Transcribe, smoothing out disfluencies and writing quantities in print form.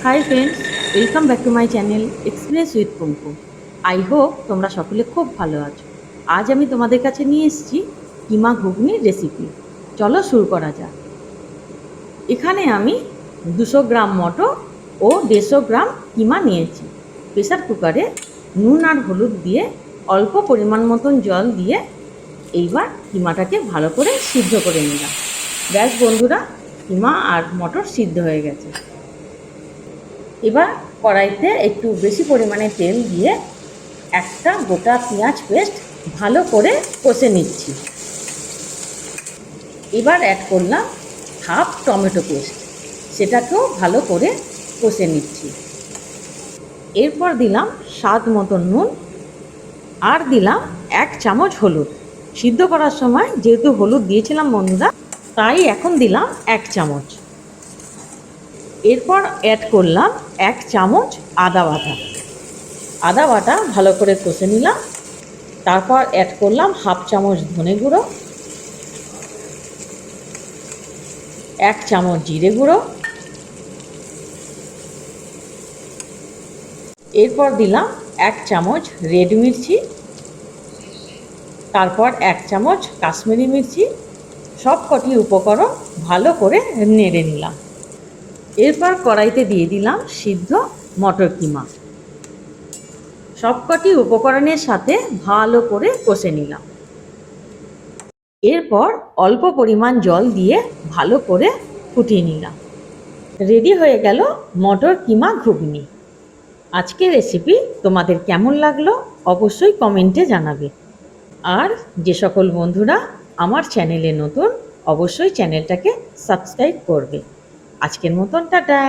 Hi friends, welcome back to my channel express with Kumkum. I hope তোমরা সকলে খুব ভালো আছো। আজ আমি তোমাদের কাছে নিয়ে এসেছি কিমা ঘুগনির রেসিপি। চলো শুরু করা যাক। এখানে আমি 200 গ্রাম মটর ও 150 গ্রাম কিমা নিয়েছি। প্রেসার কুকারে নুন আর হলুদ দিয়ে অল্প পরিমাণ মতন জল দিয়ে এইবার কিমাটাকে ভালো করে সিদ্ধ করে নিলাম। ব্যাস বন্ধুরা, কিমা আর মটর সিদ্ধ হয়ে গেছে। এবার কড়াইতে একটু বেশি পরিমাণে তেল দিয়ে একটা গোটা পেঁয়াজ পেস্ট ভালো করে কষে নিচ্ছি। এবার অ্যাড করলাম হাফ টমেটো পেস্ট, সেটাকেও ভালো করে কষে নিচ্ছি। এরপর দিলাম স্বাদ মতো নুন আর দিলাম 1 চামচ হলুদ। সিদ্ধ করার সময় যেহেতু হলুদ দিয়েছিলাম বন্ধুরা, তাই এখন দিলাম 1 চামচ। এরপর অ্যাড করলাম 1 চামচ আদা বাটা। আদা বাটা ভালো করে কষে নিলাম। তারপর অ্যাড করলাম হাফ চামচ ধনে গুঁড়ো, 1 চামচ জিরে গুঁড়ো, এরপর দিলাম 1 চামচ রেড মির্চি, তারপর 1 চামচ কাশ্মীরি মির্চি। সব কটি উপকরণ ভালো করে নেড়ে নিলাম। এরপর কড়াইতে দিয়ে দিলাম সিদ্ধ মটর কিমা। সবকটি উপকরণের সাথে ভালো করে কষে নিলাম। এরপর অল্প পরিমাণ জল দিয়ে ভালো করে ফুটিয়ে নিলাম। রেডি হয়ে গেল মটর কিমা ঘুগনি। আজকের রেসিপি তোমাদের কেমন লাগলো অবশ্যই কমেন্টে জানাবে। আর যে সকল বন্ধুরা আমার চ্যানেলে নতুন, অবশ্যই চ্যানেলটাকে সাবস্ক্রাইব করবে। আজকের মতন টাটা।